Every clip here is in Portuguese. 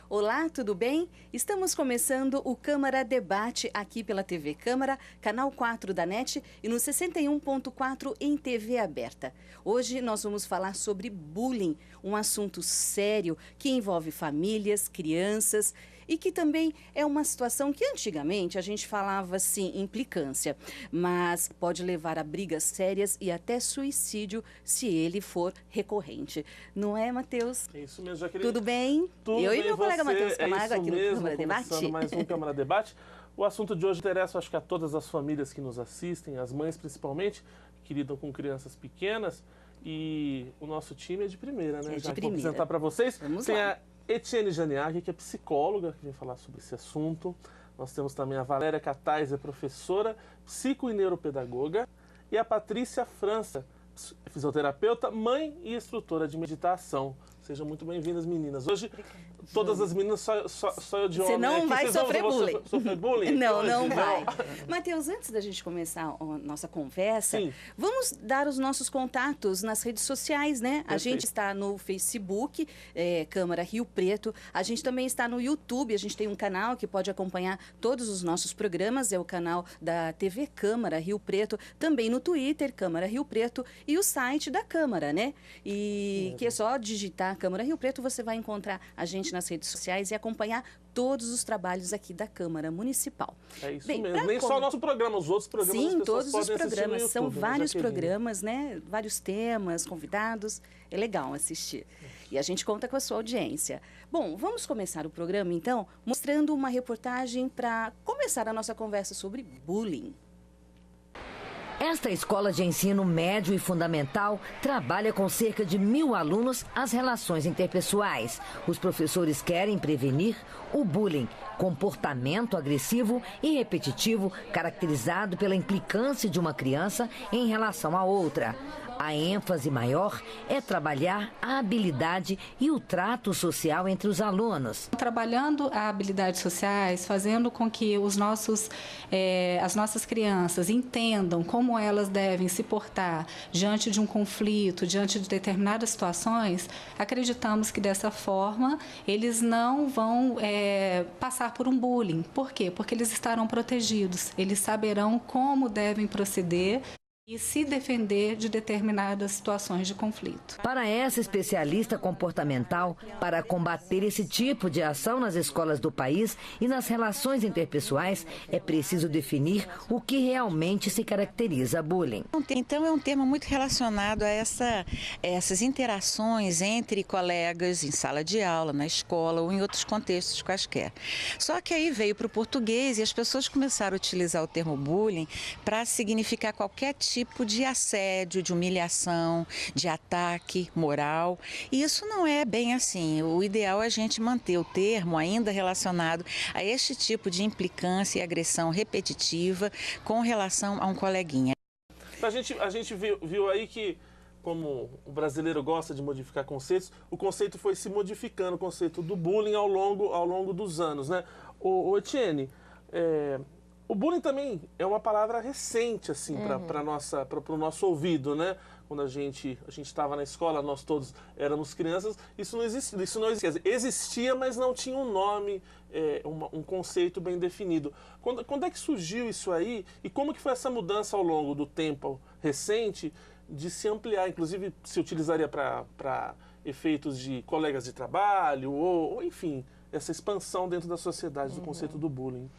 Olá, tudo bem? Estamos começando o Câmara Debate aqui pela TV Câmara, canal 4 da NET e no 61.4 em TV aberta. Hoje nós vamos falar sobre bullying, um assunto sério que envolve famílias, crianças e que também é uma situação que antigamente a gente falava assim, implicância, mas pode levar a brigas sérias e até suicídio se ele for recorrente. Não é, Matheus? É isso mesmo, Jaqueline. Tudo bem? Tudo Eu bem, e meu colega Matheus Camargo aqui no Câmara Debate. Debate. Mais um Câmara Debate. O assunto de hoje interessa, acho que a todas as famílias que nos assistem, as mães principalmente, que lidam com crianças pequenas. E o nosso time é de primeira, né? É de Já primeira. Vou apresentar para vocês. Vamos Tem lá. a Etienne Janiag, que é psicóloga, que vem falar sobre esse assunto. Nós temos também a Valéria Cataiser, professora, psico e neuropedagoga. E a Patrícia França, fisioterapeuta, mãe e instrutora de meditação. Sejam muito bem-vindas, meninas. Hoje, todas as meninas, só eu de homem. Você não aqui. vai Vocês sofrer vão bullying. Sofrer bullying? Não, não Hoje, vai. Matheus, antes da gente começar a nossa conversa, Sim. vamos dar os nossos contatos nas redes sociais, né? A Perfeito. gente está no Facebook, Câmara Rio Preto. A gente também está no YouTube. A gente tem um canal que pode acompanhar todos os nossos programas. É o canal da TV Câmara Rio Preto. Também no Twitter, Câmara Rio Preto. E o site da Câmara, né? E que é só digitar Câmara Rio Preto, você vai encontrar a gente nas redes sociais e acompanhar todos os trabalhos aqui da Câmara Municipal. É isso Bem, mesmo. Nem só o nosso programa, os outros programas as Sim, pessoas todos os podem assistir no programas. São YouTube, né, vários Jaqueline? programas, né? Vários temas, convidados. É legal assistir. E a gente conta com a sua audiência. Bom, vamos começar o programa, então, mostrando uma reportagem para começar a nossa conversa sobre bullying. Esta escola de ensino médio e fundamental trabalha com cerca de 1.000 alunos as relações interpessoais. Os professores querem prevenir o bullying, comportamento agressivo e repetitivo caracterizado pela implicância de uma criança em relação a outra. A ênfase maior é trabalhar a habilidade e o trato social entre os alunos. Trabalhando a habilidades sociais, fazendo com que as nossas crianças entendam como elas devem se portar diante de um conflito, diante de determinadas situações, acreditamos que dessa forma eles não vão passar por um bullying. Por quê? Porque eles estarão protegidos, eles saberão como devem proceder e se defender de determinadas situações de conflito. Para essa especialista comportamental, para combater esse tipo de ação nas escolas do país e nas relações interpessoais, é preciso definir o que realmente se caracteriza bullying. Então é um tema muito relacionado a essas interações entre colegas em sala de aula, na escola ou em outros contextos quaisquer. Só que aí veio para o português e as pessoas começaram a utilizar o termo bullying para significar qualquer tipo de assédio, de humilhação, de ataque moral. E isso não é bem assim. O ideal é a gente manter o termo ainda relacionado a este tipo de implicância e agressão repetitiva com relação a um coleguinha. A gente viu aí que, como o brasileiro gosta de modificar conceitos, o conceito foi se modificando, o conceito do bullying ao longo dos anos, né? O Etienne, o bullying também é uma palavra recente, assim, para o nosso ouvido, né? Quando a gente estava na escola, nós todos éramos crianças, isso não existia. Quer dizer, existia, mas não tinha um nome, um conceito bem definido. Quando é que surgiu isso aí e como que foi essa mudança ao longo do tempo recente de se ampliar? Inclusive, se utilizaria para efeitos de colegas de trabalho ou, enfim, essa expansão dentro da sociedade do conceito do bullying.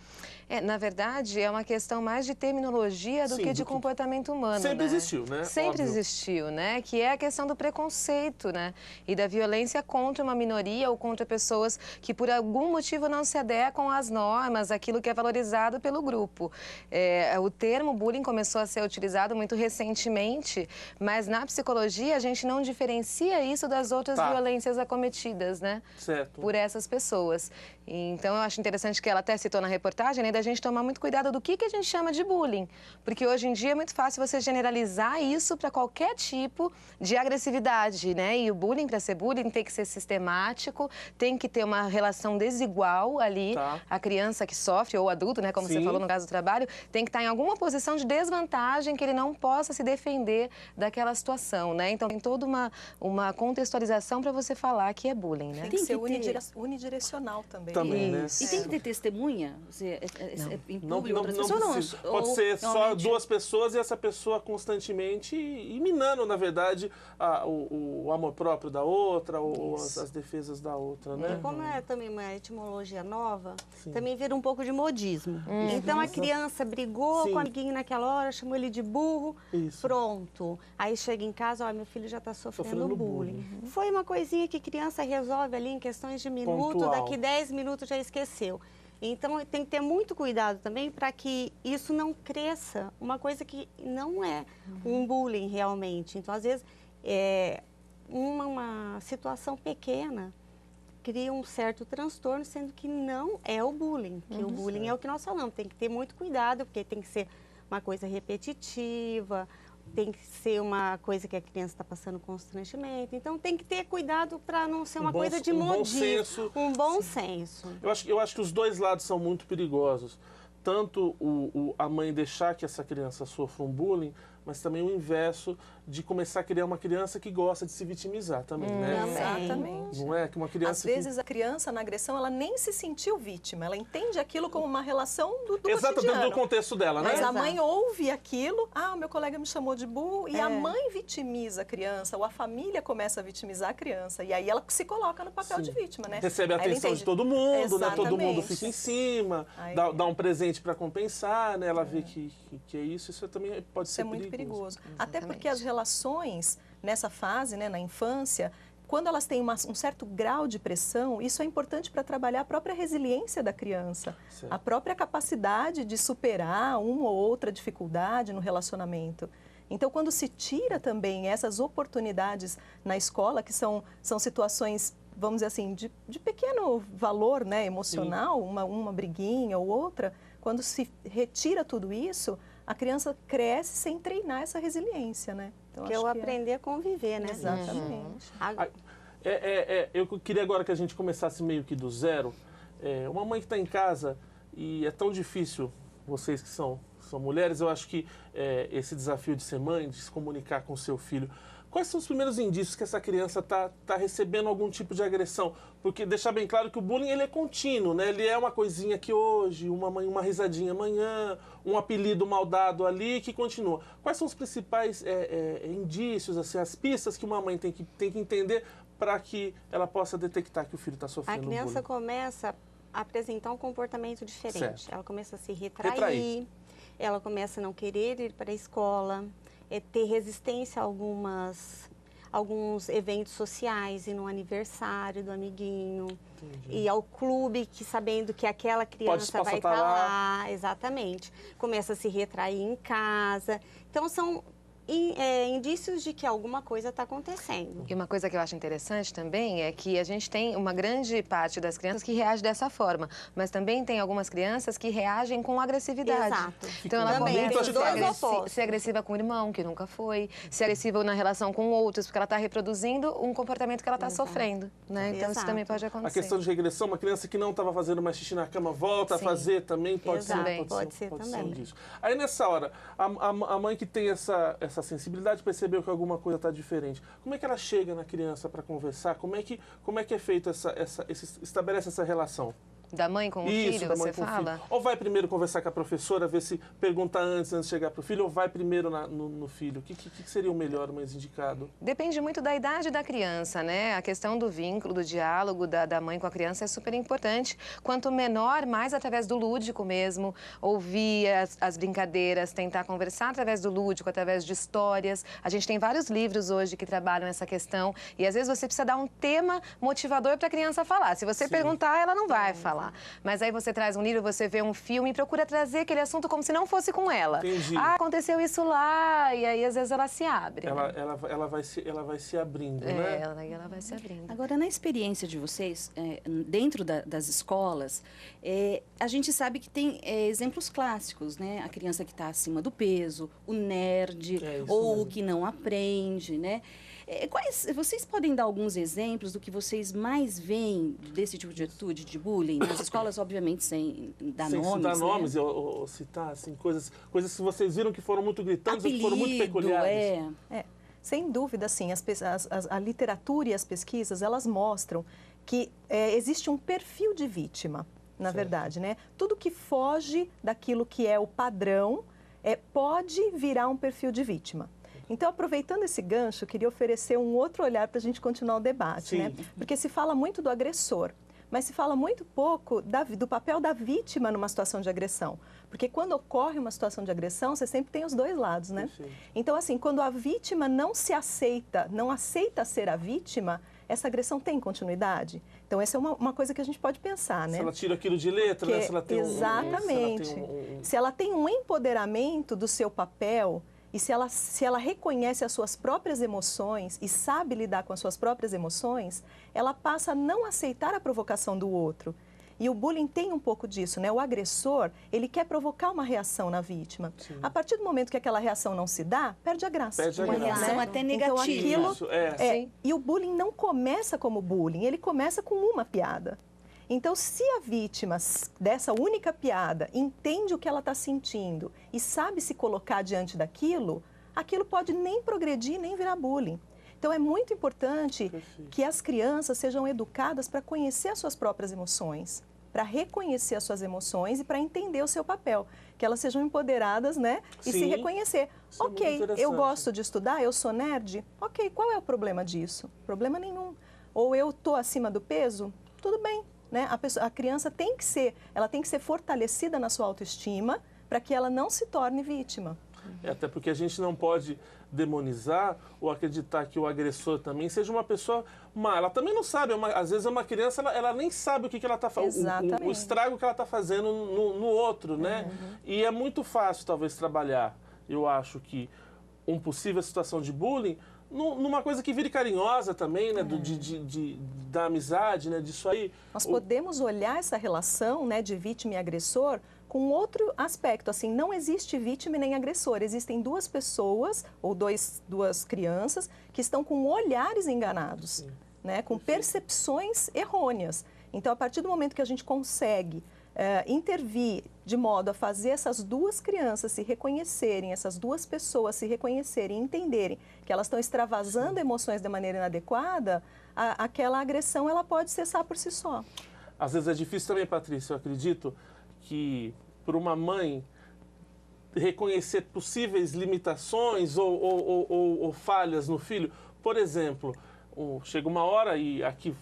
Na verdade, é uma questão mais de terminologia do que de comportamento humano. Sempre né? existiu, né? Sempre Óbvio. existiu, né? Que é a questão do preconceito, né? E da violência contra uma minoria ou contra pessoas que por algum motivo não se adequam às normas, aquilo que é valorizado pelo grupo. O termo bullying começou a ser utilizado muito recentemente, mas na psicologia a gente não diferencia isso das outras violências acometidas, né? Certo. Por essas pessoas. Então, eu acho interessante que ela até citou na reportagem, né, da gente tomar muito cuidado do que a gente chama de bullying. Porque hoje em dia é muito fácil você generalizar isso para qualquer tipo de agressividade, né? E o bullying, para ser bullying, tem que ser sistemático, tem que ter uma relação desigual ali. A criança que sofre, ou o adulto, né, como você falou no caso do trabalho, tem que estar em alguma posição de desvantagem que ele não possa se defender daquela situação, né? Então, tem toda uma contextualização para você falar que é bullying, né? Tem que ser unidirecional. emocional também. Também, né? E tem que ter testemunha? Em público, outras não pessoas? precisa. Não, Pode ser só realmente... 2 pessoas e essa pessoa constantemente e minando, na verdade, o amor próprio da outra ou as defesas da outra, né? Como é também uma etimologia nova, Sim. também vira um pouco de modismo. Então a criança brigou Sim. com o amiguinho naquela hora, chamou ele de burro, Isso. pronto. Aí chega em casa, ó, meu filho já está sofrendo Sofrendo bullying. bullying. Foi uma coisinha que criança resolve ali em questões de minuto, Pontual. daqui 10 minutos já esqueceu. Então tem que ter muito cuidado também para que isso não cresça, uma coisa que não é um bullying realmente. Então, às vezes, uma situação pequena cria um certo transtorno, sendo que não é o bullying. Que o bullying é o que nós falamos, tem que ter muito cuidado, porque tem que ser uma coisa repetitiva, tem que ser uma coisa que a criança está passando constrangemento. Então, tem que ter cuidado para não ser uma coisa de modismo. Um bom senso. Eu acho que os 2 lados são muito perigosos. Tanto a mãe deixar que essa criança sofra um bullying, mas também o inverso de começar a criar uma criança que gosta de se vitimizar também, né? Exatamente. Não é? Que uma criança Às vezes a criança na agressão, ela nem se sentiu vítima, ela entende aquilo como uma relação do Exato, cotidiano. dentro do contexto dela, né? Mas a mãe ouve aquilo, o meu colega me chamou de burro, e a mãe vitimiza a criança, ou a família começa a vitimizar a criança, e aí ela se coloca no papel de vítima, né? Recebe a Aí ela atenção entende. de todo mundo, né? Todo mundo Exatamente. fica em cima, Aí- dá um presente para compensar, né? Ela vê que é isso também pode Isso ser é muito perigoso. Até porque as relações nessa fase, né, na infância, quando elas têm um certo grau de pressão, isso é importante para trabalhar a própria resiliência da criança, Certo. a própria capacidade de superar uma ou outra dificuldade no relacionamento. Então, quando se tira também essas oportunidades na escola, que são situações, vamos dizer assim, de pequeno valor, né, emocional, uma briguinha ou outra, quando se retira tudo isso, a criança cresce sem treinar essa resiliência, né? Então, Que é o aprender a conviver, né? Exatamente. Eu queria agora que a gente começasse meio que do zero. Uma mãe que está em casa e é tão difícil, vocês que são mulheres, eu acho que esse desafio de ser mãe, de se comunicar com o seu filho, quais são os primeiros indícios que essa criança está recebendo algum tipo de agressão? Porque deixar bem claro que o bullying ele é contínuo, né? Ele é uma coisinha aqui hoje, uma risadinha amanhã, um apelido mal dado ali que continua. Quais são os principais indícios, assim, as pistas que uma mãe tem que entender para que ela possa detectar que o filho está A sofrendo criança bullying? começa a apresentar um comportamento diferente. Certo. Ela começa a se retrair, ela começa a não querer ir para a escola, ter resistência a alguns eventos sociais, ir no aniversário do amiguinho, ir ao clube, que sabendo que aquela criança vai estar lá. Exatamente. Começa a se retrair em casa. Então, são indícios de que alguma coisa está acontecendo. E uma coisa que eu acho interessante também é que a gente tem uma grande parte das crianças que reage dessa forma, mas também tem algumas crianças que reagem com agressividade. Exato. Então ela Também, começa tem a dois opostos. ser agressiva com o irmão, que nunca foi, ser agressiva na relação com outros, porque ela está reproduzindo um comportamento que ela está sofrendo, né? Então isso Exato. também pode A acontecer. questão de regressão, uma criança que não estava fazendo mais xixi na cama, volta a Sim. fazer também, pode Exato. ser. Pode ser também. um disso. Aí nessa hora, a mãe que tem essa sensibilidade percebeu que alguma coisa está diferente. Como é que ela chega na criança para conversar? Como é que é feito estabelece essa relação? Da mãe com o Isso, filho, da mãe você com o fala? filho. Ou vai primeiro conversar com a professora, ver se pergunta antes de chegar para o filho, ou vai primeiro no filho? O que seria o melhor, o mais indicado? Depende muito da idade da criança, né? A questão do vínculo, do diálogo da mãe com a criança é super importante. Quanto menor, mais através do lúdico mesmo, ouvir as brincadeiras, tentar conversar através do lúdico, através de histórias. A gente tem vários livros hoje que trabalham essa questão e às vezes você precisa dar um tema motivador para a criança falar. Se você perguntar, ela não vai falar. Mas aí você traz um livro, você vê um filme e procura trazer aquele assunto como se não fosse com ela. Entendi. Aconteceu isso lá, e aí às vezes ela se abre. Né? Ela vai se abrindo, né? Ela vai se abrindo. Agora, na experiência de vocês, dentro das escolas, a gente sabe que tem exemplos clássicos, né? A criança que está acima do peso, o nerd, ou o que não aprende, né? Vocês podem dar alguns exemplos do que vocês mais veem desse tipo de atitude, de bullying? Nas escolas, obviamente, sem dar nomes, Sem dar né? nomes ou citar assim, coisas que vocês viram que foram muito gritantes ou que foram muito peculiares. Sem dúvida, sim. A literatura e as pesquisas, elas mostram que existe um perfil de vítima, na verdade, né? Tudo que foge daquilo que é o padrão pode virar um perfil de vítima. Então, aproveitando esse gancho, eu queria oferecer um outro olhar para a gente continuar o debate, né? Porque se fala muito do agressor, mas se fala muito pouco do papel da vítima numa situação de agressão. Porque quando ocorre uma situação de agressão, você sempre tem os dois lados, né? Então, assim, quando a vítima não aceita ser a vítima, essa agressão tem continuidade? Então, essa é uma coisa que a gente pode pensar, né? Se ela tira aquilo de letra, né? Se ela tem exatamente. Se ela tem um empoderamento do seu papel e se ela reconhece as suas próprias emoções e sabe lidar com as suas próprias emoções, ela passa a não aceitar a provocação do outro. E o bullying tem um pouco disso, né? O agressor, ele quer provocar uma reação na vítima. A partir do momento que aquela reação não se dá, perde a graça. Uma reação até negativa. Então, e o bullying não começa como bullying, ele começa com uma piada. Então, se a vítima dessa única piada entende o que ela está sentindo e sabe se colocar diante daquilo, aquilo pode nem progredir, nem virar bullying. Então, é muito importante que as crianças sejam educadas para conhecer as suas próprias emoções, para reconhecer as suas emoções e para entender o seu papel. Que elas sejam empoderadas, né? E se reconhecer. Ok, eu gosto de estudar, eu sou nerd. Ok, qual é o problema disso? Problema nenhum. Ou eu estou acima do peso? Tudo bem. Né? A criança tem que ser fortalecida na sua autoestima para que ela não se torne vítima. Até porque a gente não pode demonizar ou acreditar que o agressor também seja uma pessoa má. Ela também não sabe, às vezes é uma criança, ela nem sabe o que ela está fazendo, o estrago que ela está fazendo no outro, né? E é muito fácil, talvez, trabalhar, eu acho que, uma possível situação de bullying numa coisa que vire carinhosa também, né? Da amizade, né? Disso aí. Nós podemos olhar essa relação, né, de vítima e agressor com outro aspecto, assim, não existe vítima e nem agressor, existem duas pessoas ou duas crianças que estão com olhares enganados, né, com percepções errôneas. Então, a partir do momento que a gente consegue intervir de modo a fazer essas duas crianças se reconhecerem, essas duas pessoas se reconhecerem e entenderem que elas estão extravasando emoções de maneira inadequada, aquela agressão ela pode cessar por si só. Às vezes é difícil também, Patrícia, eu acredito, que por uma mãe reconhecer possíveis limitações ou falhas no filho. Por exemplo, chega uma hora e aqui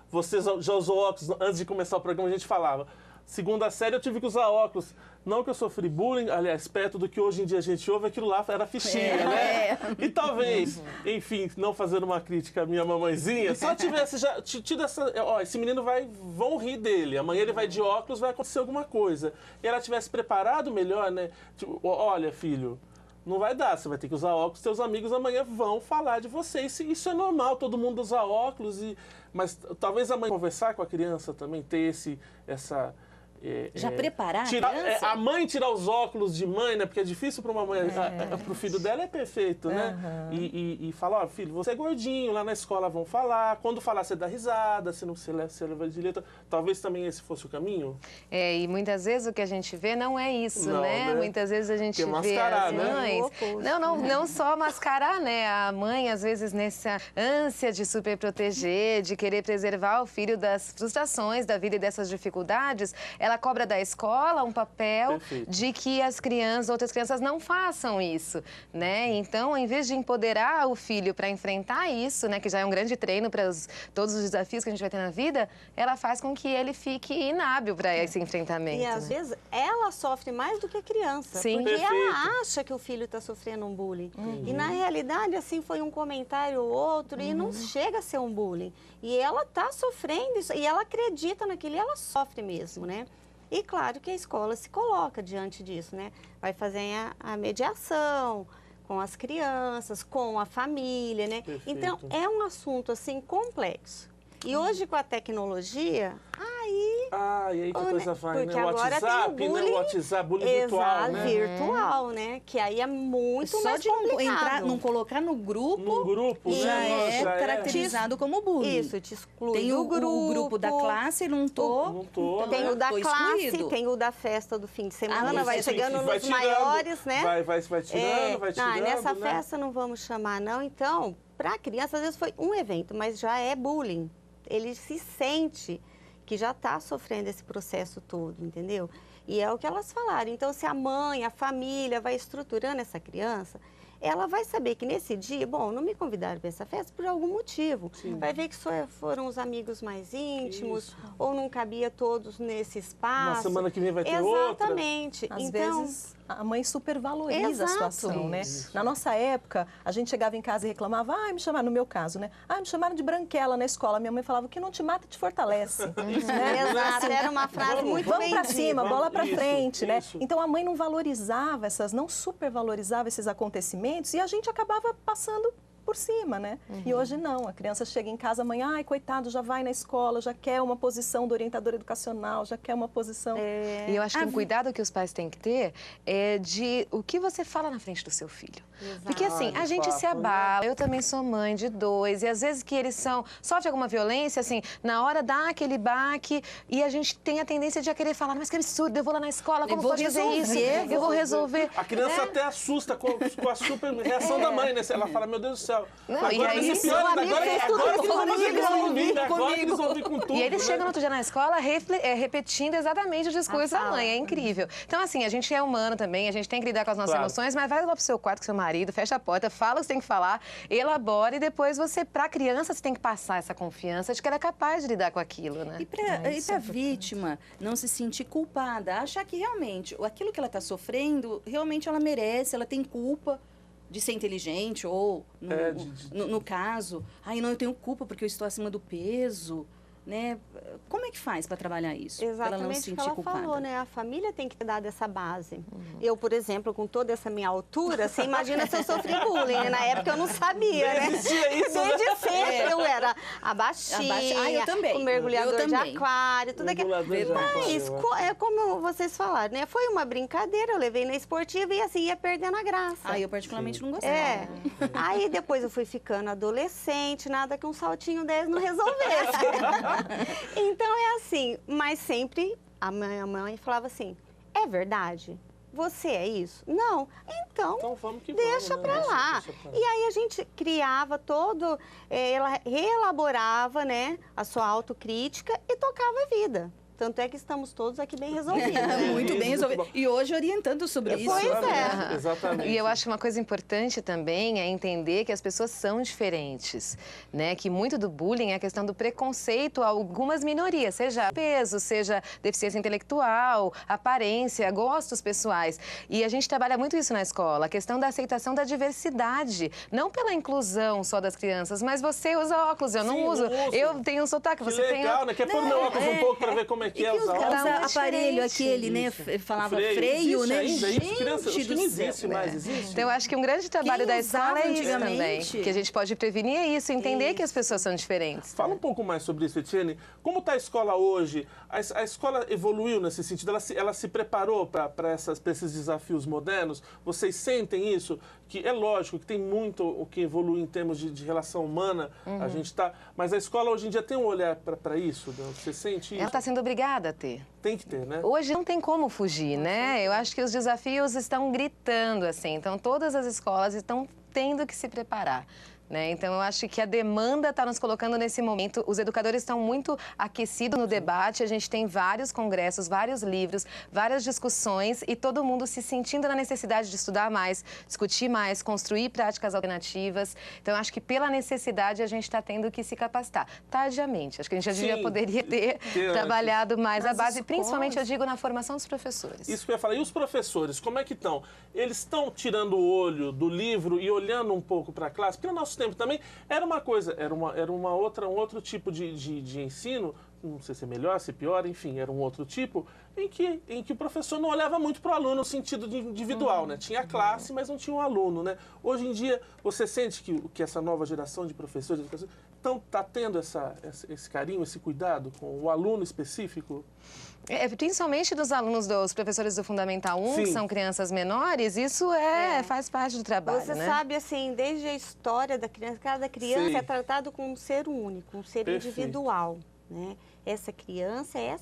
você já usou óculos, antes de começar o programa a gente falava, segunda série eu tive que usar óculos. Não que eu sofri bullying, aliás, perto do que hoje em dia a gente ouve, aquilo lá era fichinha, né? E talvez, enfim, não fazendo uma crítica à minha mamãezinha, se ela tivesse já tido essa... Ó, esse menino vão rir dele, amanhã ele vai de óculos, vai acontecer alguma coisa. E ela tivesse preparado melhor, né? Tipo, olha, filho, não vai dar, você vai ter que usar óculos, seus amigos amanhã vão falar de você. Isso é normal, todo mundo usa óculos, mas talvez a mãe conversar com a criança também, ter essa... Já preparar a criança? A mãe tirar os óculos de mãe, né? Porque é difícil para uma mãe, para o filho dela é perfeito, né? E falar, ó, filho, você é gordinho, lá na escola vão falar, quando falar você dá risada, você leva de letra. Talvez também esse fosse o caminho? E muitas vezes o que a gente vê não é isso, né? Muitas vezes a gente vê as mães... Não só mascarar, né? A mãe, às vezes, nessa ânsia de super proteger, de querer preservar o filho das frustrações da vida e dessas dificuldades, ela cobra da escola um papel de que outras crianças não façam isso, né? Então, em vez de empoderar o filho para enfrentar isso, né, que já é um grande treino para todos os desafios que a gente vai ter na vida, ela faz com que ele fique inábil para esse enfrentamento. E às vezes ela sofre mais do que a criança, porque ela acha que o filho está sofrendo um bullying. E na realidade, assim, foi um comentário ou outro e não chega a ser um bullying. E ela está sofrendo isso, e ela acredita naquilo e ela sofre mesmo, né? E claro que a escola se coloca diante disso, né? Vai fazer a mediação com as crianças, com a família, né? Então, é um assunto, assim, complexo. E hoje, com a tecnologia, e aí que a coisa vai, porque né? O agora WhatsApp, tem o bullying, né? O WhatsApp, bullying virtual, né? virtual, né? Que aí é muito mais complicado. Não colocar no grupo, já é caracterizado como bullying. Isso, te exclui tem o grupo da classe, não tô tem o da classe, excluído. tem o da festa do fim de semana, vai chegando nos maiores, né? Vai tirando, vai tirando, nessa né? festa não vamos chamar, não. Então, para a criança, às vezes foi um evento, mas já é bullying. ele se sente que já está sofrendo esse processo todo, entendeu? E é o que elas falaram. Então, se a mãe, a família vai estruturando essa criança, ela vai saber que nesse dia, bom, não me convidaram para essa festa por algum motivo. Sim. Vai ver que só foram os amigos mais íntimos, isso, ou não cabia todos nesse espaço. Na semana que vem vai ter Exatamente. outra. Às vezes a mãe supervaloriza a situação, né? Na nossa época, a gente chegava em casa e reclamava, me chamaram, no meu caso, né? Me chamaram de branquela na escola. Minha mãe falava, o que não te mata te fortalece. Né? Exato, era uma frase muito bem dita. Vamos pra cima, bola pra frente, né? Então a mãe não valorizava não supervalorizava esses acontecimentos e a gente acabava passando por cima, né? E hoje não, a criança chega em casa amanhã, coitado, já vai na escola, já quer uma posição do orientador educacional, já quer uma posição... E eu acho que um cuidado que os pais têm que ter é de o que você fala na frente do seu filho. Exato. Porque assim, a gente se abala, eu também sou mãe de 2, e às vezes que eles sofrem alguma violência, assim, na hora dá aquele baque, e a gente tem a tendência de já querer falar, mas que absurdo, eu vou lá na escola, como pode fazer isso? Eu vou resolver. A criança até assusta com a super reação da mãe, né? Ela fala, meu Deus do céu. Não, agora e aí, eles vão vir com tudo. E eles chegam no outro dia na escola repetindo exatamente o discurso da mãe. É incrível. Então, assim, a gente é humano também, a gente tem que lidar com as nossas emoções, mas vai lá pro seu quarto com seu marido, fecha a porta, fala o que você tem que falar, elabora e depois pra criança, você tem que passar essa confiança de que ela é capaz de lidar com aquilo, né? E pra vítima não se sentir culpada, achar que realmente aquilo que ela está sofrendo, realmente ela merece, ela tem culpa de ser inteligente ou, no caso, não, eu tenho culpa porque eu estou acima do peso, né? Como é que faz para trabalhar isso? Exatamente o que ela falou, né? A família tem que ter dado essa base. Eu, por exemplo, com toda essa minha altura, você imagina se eu sofri bullying, né? Na época eu não sabia, né? Desde sempre eu era a baixinha, eu também. o mergulhador de aquário, tudo aquilo. Mas, como vocês falaram, né? Foi uma brincadeira, eu levei na esportiva e assim ia perdendo a graça. Eu particularmente não gostava. Aí depois eu fui ficando adolescente, nada que um saltinho 10 não resolvesse. Então é assim, mas sempre a minha mãe falava assim, é verdade? Você é isso? Não. Então vamos que deixa vamos, pra né? lá. E aí a gente criava ela reelaborava, né, a sua autocrítica e tocava a vida. Tanto é que estamos todos aqui bem resolvidos. Muito bem resolvidos. E hoje orientando sobre isso. Pois é. Exatamente. E eu acho que uma coisa importante também é entender que as pessoas são diferentes, né? Que muito do bullying é a questão do preconceito a algumas minorias, seja peso, seja deficiência intelectual, aparência, gostos pessoais. E a gente trabalha muito isso na escola, a questão da aceitação da diversidade, não pela inclusão só das crianças, mas você usa óculos, eu não uso. Eu tenho um sotaque, você tem... legal, né? Quer pôr meu óculos um pouco para ver como é que é usar óculos? Aparelho aquele, né? Falava freio, né? Gente, criança, isso não existe mais, existe. Então, eu acho que um grande trabalho da escola é isso também. Que a gente pode prevenir isso, entender que as pessoas são diferentes. Fala um pouco mais sobre isso, Etienne. Como está a escola hoje? A escola evoluiu nesse sentido? Ela se preparou para esses desafios modernos? Vocês sentem isso? Que é lógico que tem muito o que evolui em termos de relação humana, a gente tá, mas a escola hoje em dia tem um olhar para isso, né? Você sente isso? Ela está sendo obrigada a ter. Tem que ter, né? Hoje não tem como fugir, né? Eu acho que os desafios estão gritando, assim, então todas as escolas estão tendo que se preparar. Né? Então, eu acho que a demanda está nos colocando nesse momento. Os educadores estão muito aquecidos no debate. A gente tem vários congressos, vários livros, várias discussões e todo mundo se sentindo na necessidade de estudar mais, discutir mais, construir práticas alternativas. Então, eu acho que pela necessidade a gente está tendo que se capacitar. Tardiamente. Acho que a gente poderia ter trabalhado mais a base, principalmente, eu digo, na formação dos professores. Isso que eu ia falar. E os professores, como é que estão? Eles estão tirando o olho do livro e olhando um pouco para a classe? Porque no nosso tempo também era uma coisa, era um outro tipo de ensino, não sei se é melhor, se é pior, enfim, era um outro tipo, em que o professor não olhava muito para o aluno no sentido individual, né? Tinha a classe, mas não tinha um aluno, né? Hoje em dia, você sente que essa nova geração de professores está tendo esse carinho, esse cuidado com o aluno específico? Principalmente dos alunos, dos professores do Fundamental 1, que são crianças menores, isso faz parte do trabalho, Você sabe, assim, desde a história da criança, cada criança é tratado como um ser único, um ser individual, né? Essa criança é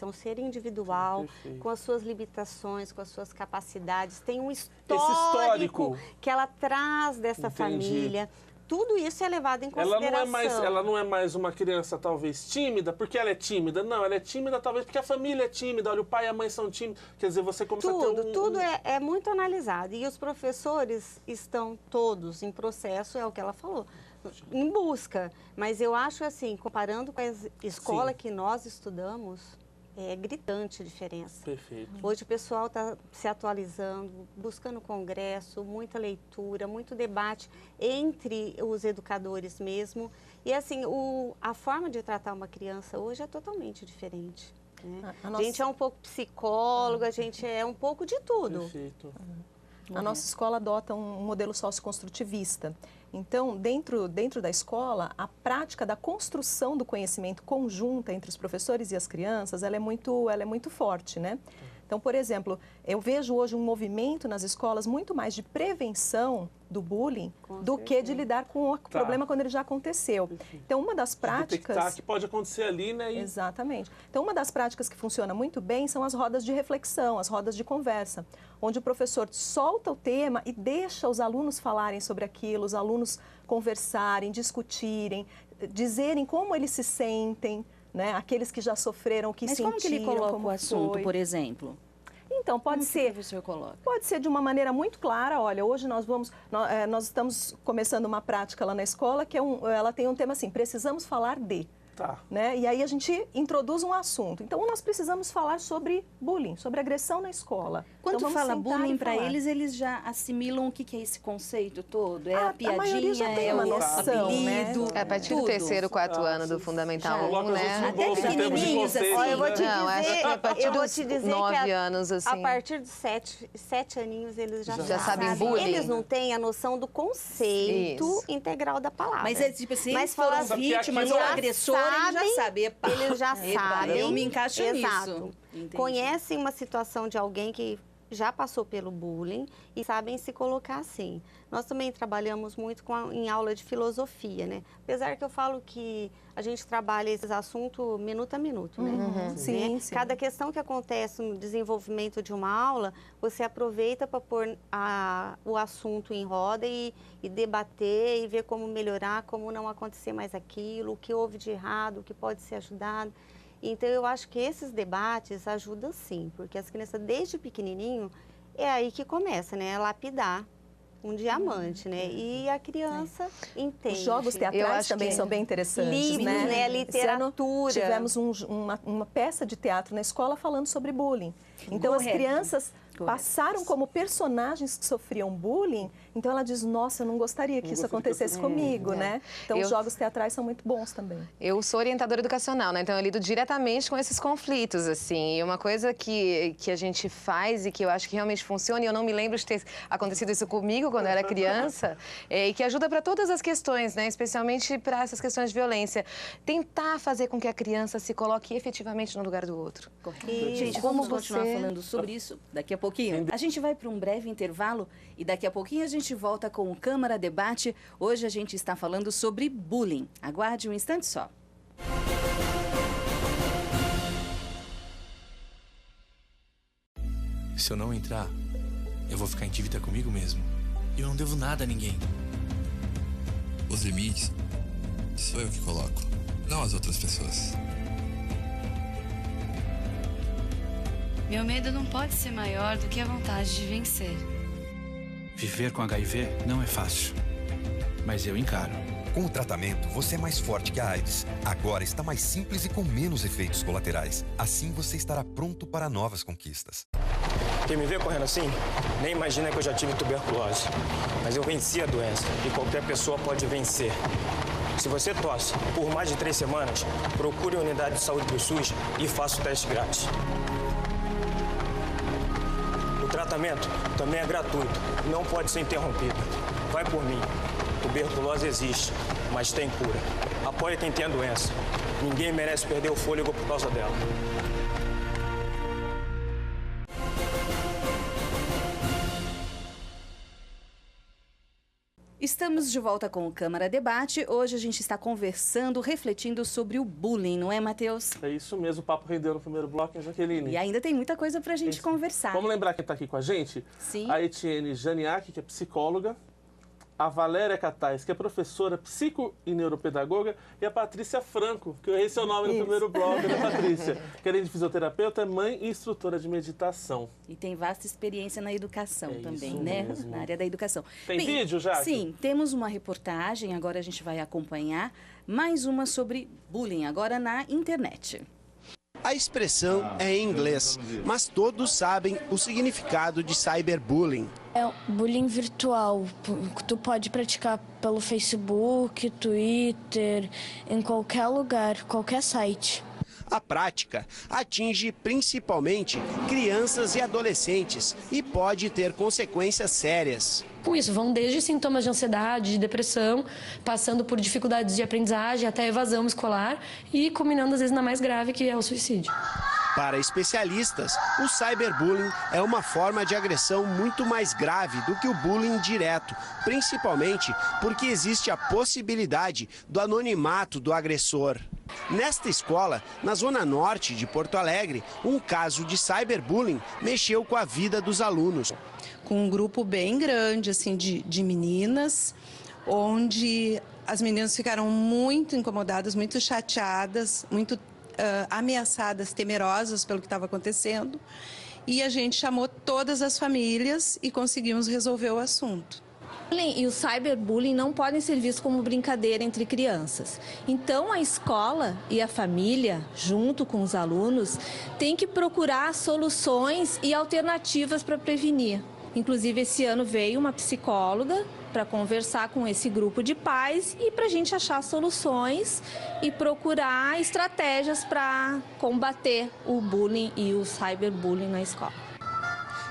um ser individual, com as suas limitações, com as suas capacidades, tem um histórico que ela traz dessa família. tudo isso é levado em consideração. Ela não é mais uma criança talvez tímida, porque ela é tímida. Não, ela é tímida talvez porque a família é tímida. Olha, o pai e a mãe são tímidos. Quer dizer, você começa a ter Tudo é muito analisado. E os professores estão todos em processo, é o que ela falou, em busca. Mas eu acho assim, comparando com a escola que nós estudamos, é gritante a diferença. Perfeito. Hoje o pessoal está se atualizando, buscando congresso, muita leitura, muito debate entre os educadores mesmo. E assim, a forma de tratar uma criança hoje é totalmente diferente. Né? A gente é um pouco psicóloga, a gente é um pouco de tudo. Perfeito. A nossa escola adota um modelo socioconstrutivista. Então, dentro da escola, a prática da construção do conhecimento conjunta entre os professores e as crianças, ela é muito forte, né? Então, por exemplo, eu vejo hoje um movimento nas escolas muito mais de prevenção do bullying do que de lidar com o problema quando ele já aconteceu. Então, uma das práticas... Detectar que pode acontecer ali, né? Exatamente. Então, uma das práticas que funciona muito bem são as rodas de reflexão, as rodas de conversa, onde o professor solta o tema e deixa os alunos falarem sobre aquilo, os alunos conversarem, discutirem, dizerem como eles se sentem, né? Aqueles que já sofreram, que sentiram, como que ele coloca como o assunto, foi. por exemplo? Então, pode ser. O professor coloca? Pode ser de uma maneira muito clara. Olha, hoje nós estamos começando uma prática lá na escola que ela tem um tema assim: precisamos falar de. Tá. Né? E aí a gente introduz um assunto. Então, nós precisamos falar sobre bullying, sobre agressão na escola. Quando então, fala sentar bullying e para falar. eles já assimilam o que é esse conceito todo? É A maioria já piadinha, tem é uma o noção, apelido? né? A partir do tudo. 3º, 4º ano do Fundamental Já 1, coloca os né? outros Até bolsos em termos de pequenininhos, conceito, assim. Eu vou te né? Não, acho que a partir eu vou dos te dizer 9 que anos, assim... a partir de 7 aninhos, eles já sabem bullying. Eles não têm a noção do conceito Isso. integral da palavra. Mas é tipo assim, Mas eles foram fala- vítimas já ou agressor, ele já sabe. Epa, Eles já epa, sabem. eu me encaixo Exato. nisso. Entendi. Conhecem uma situação de alguém que já passou pelo bullying e sabem se colocar assim. Nós também trabalhamos muito em aula de filosofia, né? Apesar que eu falo que a gente trabalha esses assuntos minuto a minuto, né? Sim, Né? sim. Cada questão que acontece no desenvolvimento de uma aula, você aproveita para pôr o assunto em roda e debater e ver como melhorar, como não acontecer mais aquilo, o que houve de errado, o que pode ser ajudado. Então, eu acho que esses debates ajudam sim, porque as crianças, desde pequenininho, é aí que começa, né? A lapidar um diamante, né? E a criança entende. Os jogos Eu teatrais acho também que são bem interessantes, livros, né? né? Esse ano Literatura. tivemos uma peça de teatro na escola falando sobre bullying. Então, as Correto. crianças passaram como personagens que sofriam bullying, então ela diz, nossa, eu não gostaria que isso acontecesse comigo, né? Então, os jogos teatrais são muito bons também. Eu sou orientadora educacional, né? Então eu lido diretamente com esses conflitos, assim. E uma coisa que a gente faz e que eu acho que realmente funciona, e eu não me lembro de ter acontecido isso comigo quando eu era criança, e que ajuda para todas as questões, né? Especialmente para essas questões de violência. Tentar fazer com que a criança se coloque efetivamente no lugar do outro. Gente, Como vamos continuar você- falando sobre isso daqui a pouquinho. A gente vai para um breve intervalo e daqui a pouquinho a gente volta com o Câmara Debate. Hoje a gente está falando sobre bullying. Aguarde um instante só. Se eu não entrar, eu vou ficar em dívida comigo mesmo. E eu não devo nada a ninguém. Os limites sou eu que coloco, não as outras pessoas. Meu medo não pode ser maior do que a vontade de vencer. Viver com HIV não é fácil, mas eu encaro. Com o tratamento, você é mais forte que a AIDS. Agora está mais simples e com menos efeitos colaterais. Assim você estará pronto para novas conquistas. Quem me vê correndo assim, nem imagina que eu já tive tuberculose. Mas eu venci a doença e qualquer pessoa pode vencer. Se você tosse por mais de 3 semanas, procure a unidade de saúde do SUS e faça o teste grátis. O tratamento também é gratuito, não pode ser interrompido. Vai por mim. Tuberculose existe, mas tem cura. Apoie quem tem a doença. Ninguém merece perder o fôlego por causa dela. Estamos de volta com o Câmara Debate. Hoje a gente está conversando, refletindo sobre o bullying, não é, Matheus? É isso mesmo, o papo rendeu no primeiro bloco, hein, Jaqueline? E ainda tem muita coisa para a gente conversar. Vamos lembrar quem está aqui com a gente? Sim. A Etienne Janiak, que é psicóloga. a Valéria Catais, que é professora, psico e neuropedagoga, e a Patrícia Franco, que eu errei seu nome no primeiro bloco, né, Patrícia? Que além de fisioterapeuta, é mãe e instrutora de meditação. E tem vasta experiência na educação também, né? Mesmo. Na área da educação. Tem vídeo, Jaque? Sim, temos uma reportagem, agora a gente vai acompanhar mais uma sobre bullying, agora na internet. A expressão é em inglês, mas todos sabem o significado de cyberbullying. É bullying virtual. Tu pode praticar pelo Facebook, Twitter, em qualquer lugar, qualquer site. A prática atinge principalmente crianças e adolescentes e pode ter consequências sérias. Com isso, vão desde sintomas de ansiedade, de depressão, passando por dificuldades de aprendizagem até evasão escolar e culminando às vezes na mais grave, que é o suicídio. Para especialistas, o cyberbullying é uma forma de agressão muito mais grave do que o bullying direto, principalmente porque existe a possibilidade do anonimato do agressor. Nesta escola, na zona norte de Porto Alegre, um caso de cyberbullying mexeu com a vida dos alunos. Com um grupo bem grande assim, de meninas, onde as meninas ficaram muito incomodadas, muito chateadas, muito ameaçadas, temerosas pelo que estava acontecendo. E a gente chamou todas as famílias e conseguimos resolver o assunto. E o cyberbullying não podem ser vistos como brincadeira entre crianças. Então, a escola e a família, junto com os alunos, tem que procurar soluções e alternativas para prevenir. Inclusive, esse ano veio uma psicóloga para conversar com esse grupo de pais e para a gente achar soluções e procurar estratégias para combater o bullying e o cyberbullying na escola.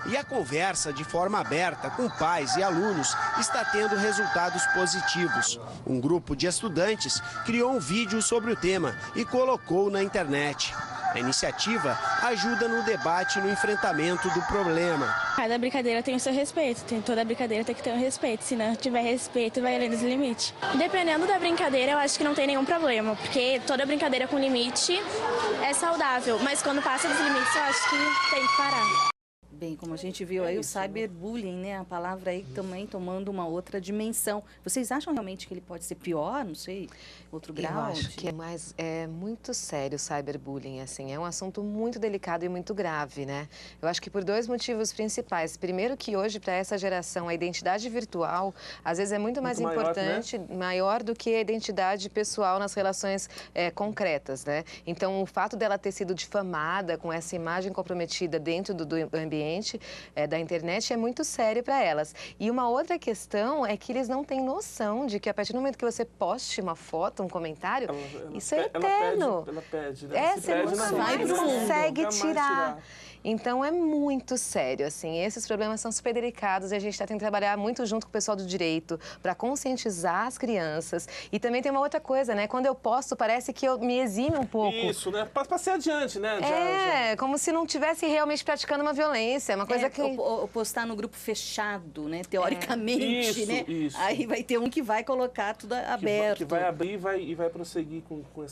E a conversa de forma aberta com pais e alunos está tendo resultados positivos. Um grupo de estudantes criou um vídeo sobre o tema e colocou na internet. A iniciativa ajuda no debate e no enfrentamento do problema. Cada brincadeira tem o seu respeito, toda brincadeira tem que ter um respeito, se não tiver respeito vai além dos limites. Dependendo da brincadeira, eu acho que não tem nenhum problema, porque toda brincadeira com limite é saudável, mas quando passa dos limites eu acho que tem que parar. Bem, como a gente viu aí, o cyberbullying, né? A palavra aí também tomando uma outra dimensão. Vocês acham realmente que ele pode ser pior? Não sei, outro grau? Eu acho que é muito sério o cyberbullying, assim. É um assunto muito delicado e muito grave, né? Eu acho que por dois motivos principais. Primeiro que hoje, para essa geração, a identidade virtual, às vezes é muito mais importante, maior do que a identidade pessoal nas relações concretas, né? Então, o fato dela ter sido difamada com essa imagem comprometida dentro do ambiente da internet é muito sério para elas. E uma outra questão é que eles não têm noção de que a partir do momento que você poste uma foto, um comentário, isso é eterno. Ela pede, né? Você não consegue tirar. Então é muito sério, assim, esses problemas são super delicados e a gente está tentando trabalhar muito junto com o pessoal do direito para conscientizar as crianças. E também tem uma outra coisa, né? Quando eu posto, parece que eu me exime um pouco. Isso, né? Para passar adiante, né? Como se não estivesse realmente praticando uma violência, uma coisa que... Ou postar no grupo fechado, né? Teoricamente, isso, né? Isso. Aí vai ter um que vai colocar tudo aberto. Que vai abrir e vai prosseguir com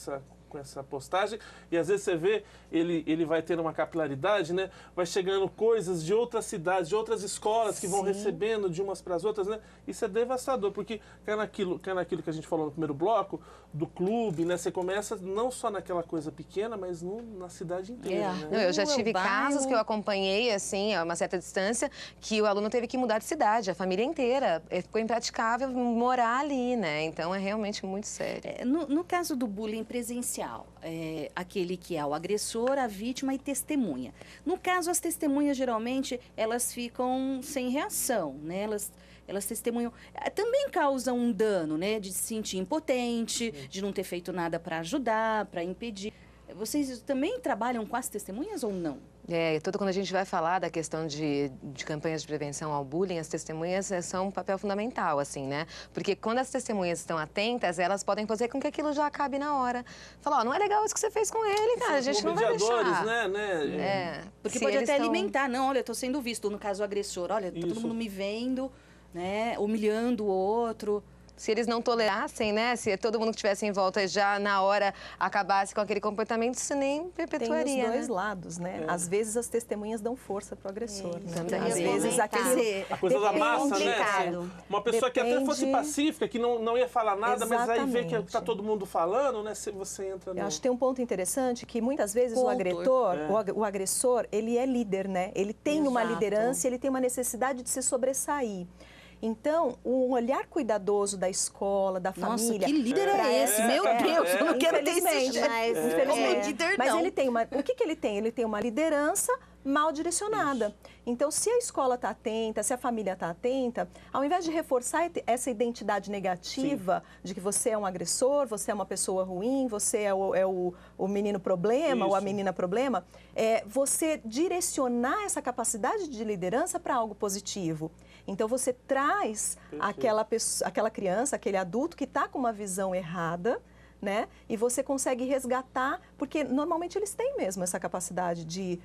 essa postagem, e às vezes você vê, ele vai ter uma capilaridade, né? Vai chegando coisas de outras cidades, de outras escolas que vão recebendo de umas para as outras, né? Isso é devastador, porque cai naquilo que a gente falou no primeiro bloco, do clube, né? Você começa não só naquela coisa pequena, mas na cidade inteira, né? Não, eu já tive casos que eu acompanhei, assim, a uma certa distância, que o aluno teve que mudar de cidade, a família inteira. Ficou impraticável morar ali, né? Então é realmente muito sério. No caso do bullying presencial, aquele que é o agressor, a vítima e testemunha. No caso, as testemunhas, geralmente, elas ficam sem reação, né? Elas testemunham. Também causam um dano, né? De se sentir impotente, de não ter feito nada para ajudar, para impedir. Vocês também trabalham com as testemunhas ou não? Quando a gente vai falar da questão de campanhas de prevenção ao bullying, as testemunhas são um papel fundamental, assim, né? Porque quando as testemunhas estão atentas, elas podem fazer com que aquilo já acabe na hora. Falar, não é legal isso que você fez com ele, cara, a gente não vai deixar. Né? Porque pode até alimentar, não, olha, eu tô sendo visto, no caso o agressor, olha, todo mundo me vendo, né, humilhando o outro. Se eles não tolerassem, né? Se todo mundo que estivesse em volta já na hora acabasse com aquele comportamento, isso nem perpetuaria. Tem os dois né? lados, né? Às vezes as testemunhas dão força para o agressor. Né? Às vezes a coisa da massa, né? Uma pessoa que até fosse pacífica, que não ia falar nada, mas aí vê que está todo mundo falando, né? Se você entra no... Eu acho que tem um ponto interessante que muitas vezes o agressor, ele é líder, né? Ele tem uma liderança, ele tem uma necessidade de se sobressair. Então, um olhar cuidadoso da escola, da família... Nossa, que líder é esse? Meu Deus, eu não quero ter esse Mas ele tem uma... O que ele tem? Ele tem uma liderança mal direcionada. Então, se a escola está atenta, se a família está atenta, ao invés de reforçar essa identidade negativa de que você é um agressor, você é uma pessoa ruim, você é o menino problema ou a menina problema, você direcionar essa capacidade de liderança para algo positivo. Então, você traz aquela criança, aquele adulto que está com uma visão errada, né? E você consegue resgatar, porque normalmente eles têm mesmo essa capacidade de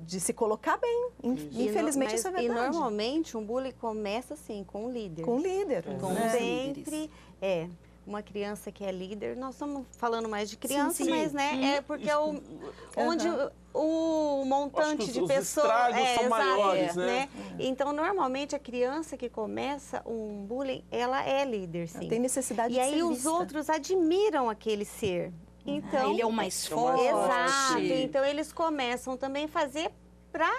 se colocar bem. Infelizmente, isso é verdade. E normalmente um bullying começa assim, com o líder. Com o líder. Sempre uma criança que é líder, nós estamos falando mais de criança, mas né, é porque é onde o montante de pessoas... Os estragos são maiores, né? Então, normalmente, a criança que começa um bullying, ela é líder, sim. Ela tem necessidade de ser vista. E aí os outros admiram aquele ser. Então, ele é o mais forte. Exato. Então, eles começam também a fazer para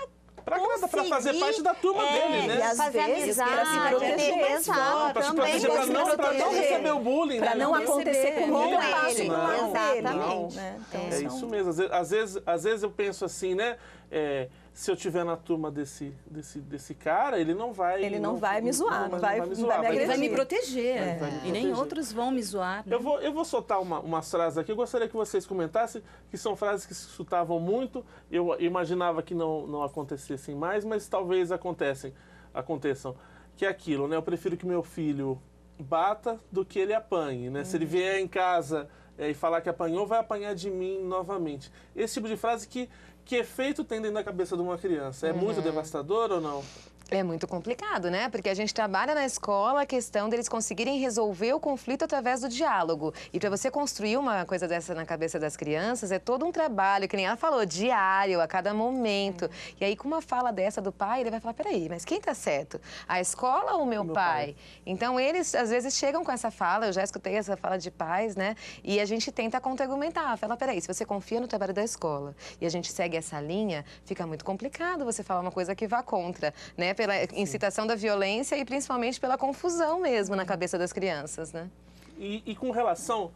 fazer parte da turma dele, né? E às fazer vezes, amizade, para se proteger, exato, para se proteger, para não receber o bullying, para não acontecer com ele, exatamente. É isso mesmo. Às vezes eu penso assim, né? Se eu estiver na turma desse cara, ele não vai... Ele não vai me zoar, não vai me agredir. Ele vai me proteger. E nem outros vão me zoar. Né? Eu vou soltar umas frases aqui. Eu gostaria que vocês comentassem, que são frases que se escutavam muito. Eu imaginava que não acontecessem mais, mas talvez aconteçam. Que é aquilo, né? Eu prefiro que meu filho bata do que ele apanhe, né? Se ele vier em casa e falar que apanhou, vai apanhar de mim novamente. Esse tipo de frase que efeito tem dentro da cabeça de uma criança? É muito devastador ou não? É muito complicado, né? Porque a gente trabalha na escola a questão deles conseguirem resolver o conflito através do diálogo. E para você construir uma coisa dessa na cabeça das crianças, é todo um trabalho, que nem ela falou, diário, a cada momento. E aí, com uma fala dessa do pai, ele vai falar, peraí, mas quem tá certo? A escola ou o meu pai? Então, eles, às vezes, chegam com essa fala, eu já escutei essa fala de pais, né? E a gente tenta contra-argumentar. Fala, peraí, se você confia no trabalho da escola e a gente segue essa linha, fica muito complicado você falar uma coisa que vá contra, né? Pela incitação da violência e principalmente pela confusão mesmo na cabeça das crianças, né? E com relação,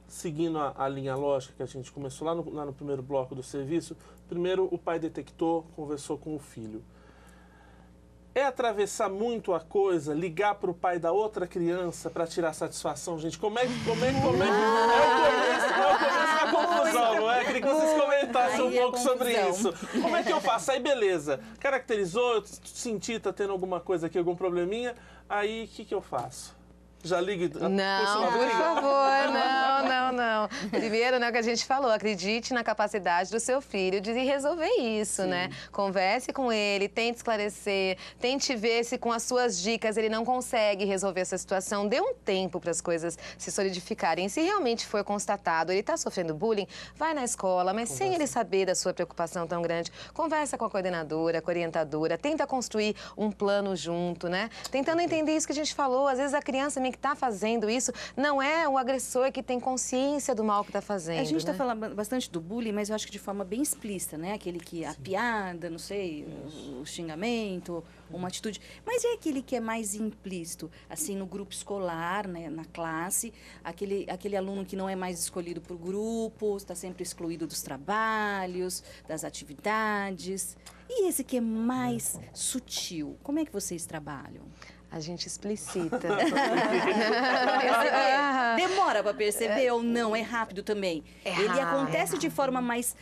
seguindo a linha lógica que a gente começou lá no primeiro bloco do serviço, primeiro o pai detectou, conversou com o filho. É atravessar muito a coisa, ligar para o pai da outra criança para tirar satisfação, gente? Como é que é o começo da confusão, não é? Queria que vocês comentassem um pouco sobre isso. Como é que eu faço? Aí, beleza. Caracterizou, eu senti, tá tendo alguma coisa aqui, algum probleminha. Aí, o que eu faço? Já ligue... Não, por favor, não. Primeiro, né, o que a gente falou, acredite na capacidade do seu filho de resolver isso, né? Converse com ele, tente esclarecer, tente ver se com as suas dicas ele não consegue resolver essa situação. Dê um tempo para as coisas se solidificarem. Se realmente for constatado, ele está sofrendo bullying, vai na escola, mas sem ele saber da sua preocupação tão grande. Conversa com a coordenadora, com a orientadora, tenta construir um plano junto, né? Tentando entender isso que a gente falou. Às vezes a criança que está fazendo isso não é o agressor que tem consciência do mal que está fazendo. A gente está falando bastante do bullying, mas eu acho que de forma bem explícita, né? Aquele que a piada, não sei, o xingamento, uma atitude. Mas é aquele que é mais implícito, assim, no grupo escolar, né? Na classe, aquele aluno que não é mais escolhido por grupo, está sempre excluído dos trabalhos, das atividades. E esse que é mais sutil, como é que vocês trabalham? A gente explicita. Demora para perceber ou não? É rápido também? Ele acontece de forma mais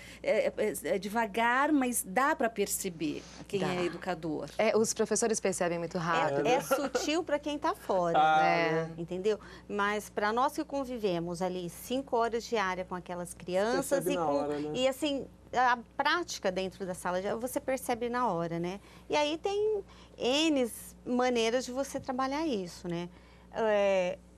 devagar, mas dá para perceber quem é educador. Os professores percebem muito rápido. É sutil para quem está fora, entendeu? Mas para nós que convivemos ali 5 horas diárias com aquelas crianças e assim... A prática dentro da sala, você percebe na hora, né? E aí tem N maneiras de você trabalhar isso, né?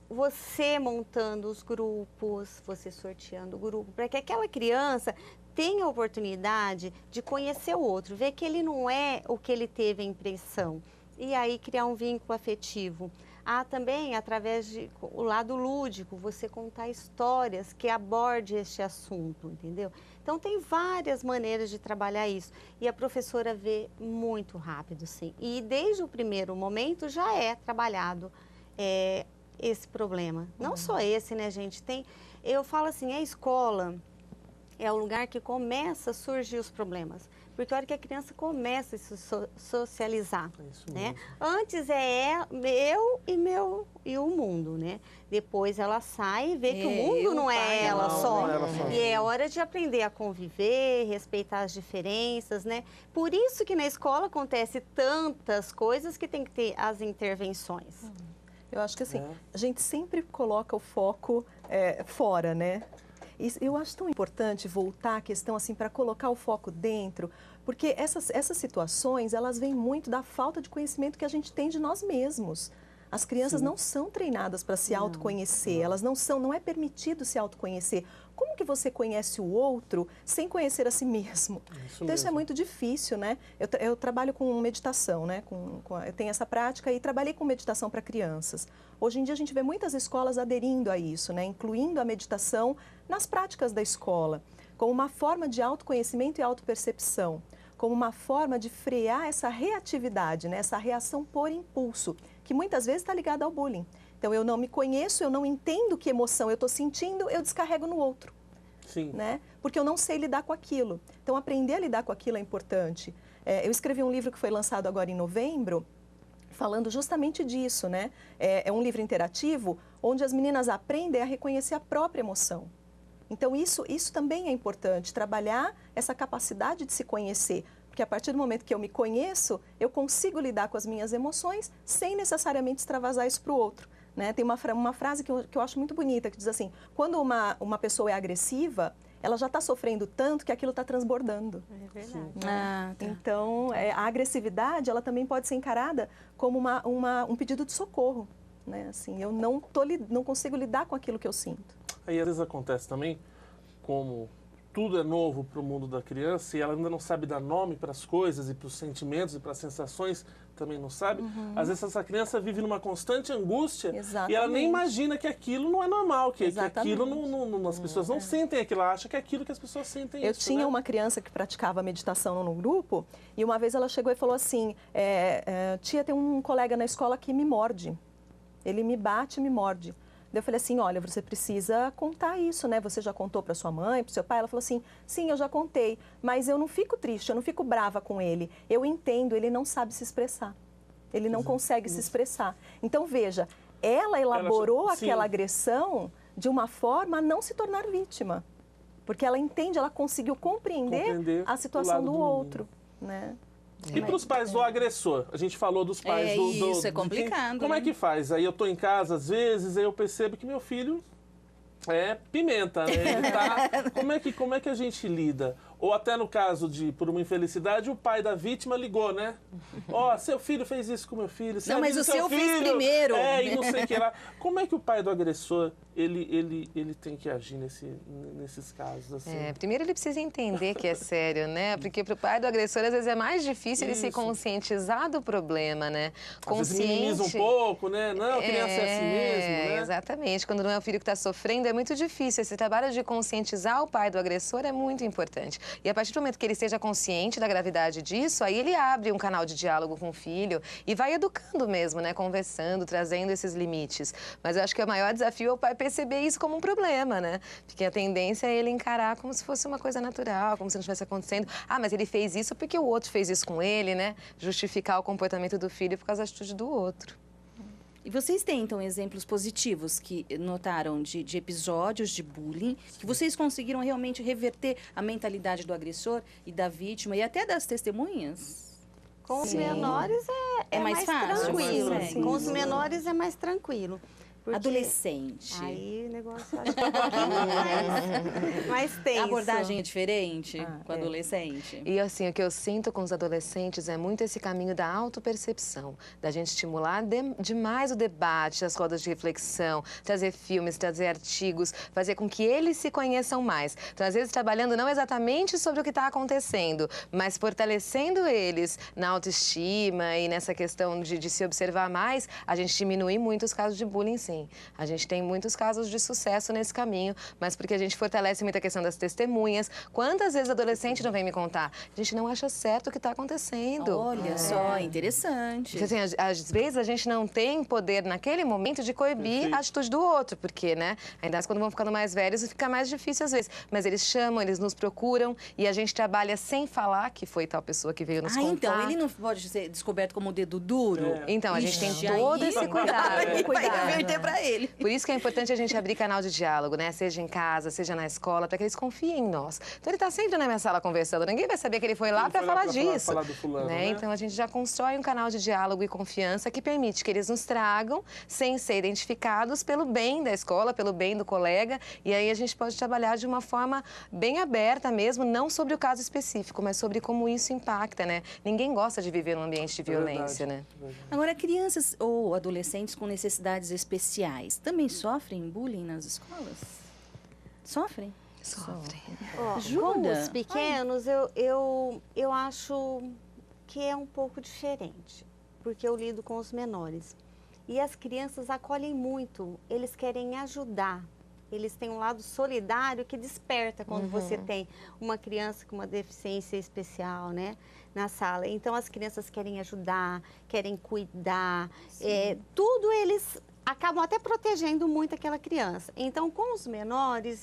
você montando os grupos, você sorteando o grupo, para que aquela criança tenha a oportunidade de conhecer o outro, ver que ele não é o que ele teve a impressão. E aí criar um vínculo afetivo. Há também, através do lado lúdico, você contar histórias que aborde este assunto, entendeu? Então, tem várias maneiras de trabalhar isso. E a professora vê muito rápido, sim. E desde o primeiro momento já é trabalhado esse problema. Não só esse, né, gente? Eu falo assim, a escola é o lugar que começa a surgir os problemas. Porque a hora que a criança começa a se socializar, né? Antes eu e o mundo, né? Depois ela sai e vê que o mundo não é ela só. E é hora de aprender a conviver, respeitar as diferenças, né? Por isso que na escola acontece tantas coisas que tem que ter as intervenções. Eu acho que assim, a gente sempre coloca o foco fora, né? E eu acho tão importante voltar à questão assim para colocar o foco dentro, porque essas situações, elas vêm muito da falta de conhecimento que a gente tem de nós mesmos. As crianças não são treinadas para se autoconhecer, elas não é permitido se autoconhecer. Como que você conhece o outro sem conhecer a si mesmo? Então isso é muito difícil, né? Eu trabalho com meditação, né? Eu tenho essa prática e trabalhei com meditação para crianças. Hoje em dia a gente vê muitas escolas aderindo a isso, né? Incluindo a meditação nas práticas da escola, como uma forma de autoconhecimento e autopercepção, como uma forma de frear essa reatividade, né? Essa reação por impulso, que muitas vezes está ligada ao bullying. Então, eu não me conheço, eu não entendo que emoção eu estou sentindo, eu descarrego no outro. Sim. Né? Porque eu não sei lidar com aquilo. Então, aprender a lidar com aquilo é importante. Eu escrevi um livro que foi lançado agora em novembro, falando justamente disso, né? É um livro interativo, onde as meninas aprendem a reconhecer a própria emoção. Então, isso também é importante, trabalhar essa capacidade de se conhecer. Porque a partir do momento que eu me conheço, eu consigo lidar com as minhas emoções sem necessariamente extravasar isso para o outro. Né? Tem uma frase que eu acho muito bonita, que diz assim, quando uma pessoa é agressiva, ela já está sofrendo tanto que aquilo está transbordando. É verdade. Tá. Então, a agressividade, ela também pode ser encarada como um pedido de socorro. Né? Assim, eu não consigo lidar com aquilo que eu sinto. Aí, às vezes, acontece também, como tudo é novo para o mundo da criança e ela ainda não sabe dar nome para as coisas e para os sentimentos e para as sensações, também não sabe. Às vezes essa criança vive numa constante angústia e ela nem imagina que aquilo não é normal, que aquilo as pessoas não sentem aquilo, ela acha que é aquilo que as pessoas sentem. Eu tinha uma criança que praticava meditação no grupo e uma vez ela chegou e falou assim, tia, tem um colega na escola que me morde, ele me bate e me morde. Eu falei assim, olha, você precisa contar isso, né? Você já contou para sua mãe, para o seu pai? Ela falou assim, sim, eu já contei, mas eu não fico triste, eu não fico brava com ele. Eu entendo, ele não sabe se expressar. Ele não consegue se expressar. Então, veja, ela elaborou aquela agressão de uma forma a não se tornar vítima. Porque ela entende, ela conseguiu compreender a situação do outro, né? E para os pais do agressor? A gente falou dos pais do... Isso é complicado. Como é que faz? Aí eu estou em casa, às vezes, aí eu percebo que meu filho é pimenta, né? Ele tá... como é que a gente lida? Ou até no caso de, por uma infelicidade, o pai da vítima ligou, né? Ó, seu filho fez isso com meu filho. Não, mas o seu fez primeiro. E não sei o que lá. Como é que o pai do agressor, ele tem que agir nesses casos, assim? Primeiro ele precisa entender que é sério, né? Porque para o pai do agressor, às vezes, é mais difícil ele se conscientizar do problema, né? Às vezes minimiza um pouco, né? Não, a criança é assim mesmo, né? Exatamente. Quando não é o filho que está sofrendo, é muito difícil. Esse trabalho de conscientizar o pai do agressor é muito importante. E a partir do momento que ele esteja consciente da gravidade disso, aí ele abre um canal de diálogo com o filho e vai educando mesmo, né? Conversando, trazendo esses limites. Mas eu acho que o maior desafio é o pai perceber isso como um problema, né? Porque a tendência é ele encarar como se fosse uma coisa natural, como se não estivesse acontecendo. Ah, mas ele fez isso porque o outro fez isso com ele, né? Justificar o comportamento do filho por causa da atitude do outro. E vocês têm, então, exemplos positivos que notaram de episódios de bullying, que vocês conseguiram realmente reverter a mentalidade do agressor e da vítima e até das testemunhas? Com os menores é mais fácil. Tranquilo. Com os menores é mais tranquilo. Porque adolescente. Aí o negócio acho que é um pouquinho mais tenso. A abordagem é diferente com adolescente. E assim, o que eu sinto com os adolescentes é muito esse caminho da autopercepção, da gente estimular demais o debate, as rodas de reflexão, trazer filmes, trazer artigos, fazer com que eles se conheçam mais. Então, às vezes, trabalhando não exatamente sobre o que está acontecendo, mas fortalecendo eles na autoestima e nessa questão de se observar mais, a gente diminui muito os casos de bullying, sim. A gente tem muitos casos de sucesso nesse caminho, mas porque a gente fortalece muito a questão das testemunhas. Quantas vezes adolescente não vem me contar? A gente não acha certo o que está acontecendo. Olha só, interessante. Assim, às vezes a gente não tem poder naquele momento de coibir a atitude do outro, porque, né? Ainda mais quando vão ficando mais velhos, fica mais difícil às vezes. Mas eles chamam, eles nos procuram e a gente trabalha sem falar que foi tal pessoa que veio nos contar. Então, ele não pode ser descoberto como dedo duro? Então, a gente tem todo esse cuidado. Vai inverter pra ele. Por isso que é importante a gente abrir canal de diálogo, né? Seja em casa, seja na escola, para que eles confiem em nós. Então, ele tá sempre na minha sala conversando. Ninguém vai saber que ele foi lá para falar disso. Falar do fulano, né? Então, a gente já constrói um canal de diálogo e confiança que permite que eles nos tragam sem ser identificados pelo bem da escola, pelo bem do colega. E aí a gente pode trabalhar de uma forma bem aberta mesmo, não sobre o caso específico, mas sobre como isso impacta, né? Ninguém gosta de viver num ambiente de violência, né? Agora, crianças ou adolescentes com necessidades especiais também sofrem bullying nas escolas? Sofrem? Sofrem. Com os pequenos, eu acho que é um pouco diferente, porque eu lido com os menores. E as crianças acolhem muito, eles querem ajudar. Eles têm um lado solidário que desperta quando você tem uma criança com uma deficiência especial, né, na sala. Então, as crianças querem ajudar, querem cuidar, tudo eles acabam até protegendo muito aquela criança. Então, com os menores,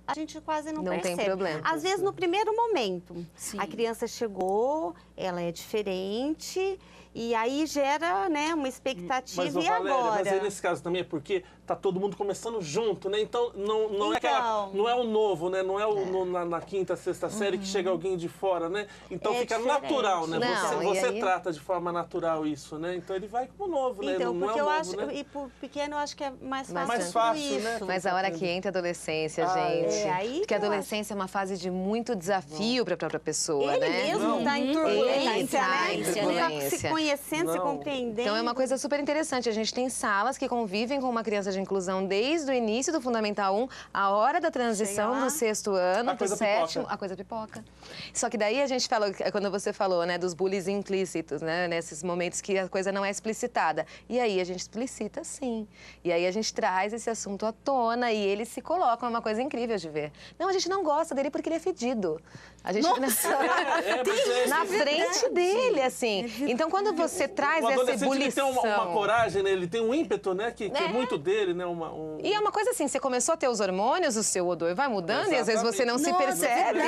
a gente quase não percebe. Tem problema. Às vezes, no primeiro momento, a criança chegou, ela é diferente, e aí gera, né, uma expectativa. Mas, e agora? Mas aí, nesse caso também é porque tá todo mundo começando junto, né? Então não é o novo, né? Não é na quinta, sexta série que chega alguém de fora, né? Então fica diferente. Natural, né? Você aí... trata de forma natural isso, né? Então ele vai como novo, né? Então, não porque é eu novo, acho, né? e por pequeno eu acho que é mais fácil. Mais fácil, né? Mas a hora que entra a adolescência, gente. Porque a adolescência é uma fase de muito desafio para a própria pessoa, ele né? Mesmo tá em turbulência, né? Tá se conhecendo, se compreendendo. Então é uma coisa super interessante. A gente tem salas que convivem com uma criança de inclusão desde o início do Fundamental 1, a hora da transição do 6º ano pro 7º, a coisa pipoca. Só que daí a gente falou, quando você falou, né, dos bullies implícitos, né, nesses momentos que a coisa não é explicitada. E aí a gente explicita, sim. E aí a gente traz esse assunto à tona e eles se colocam, é uma coisa incrível de ver. Não, a gente não gosta dele porque ele é fedido. A gente na frente dele, assim. Então, quando você traz essa ebulição... Ele tem uma coragem, né? Ele tem um ímpeto, né? Que é muito dele, né? E é uma coisa assim, você começou a ter os hormônios, o seu odor vai mudando e às vezes você não se percebe.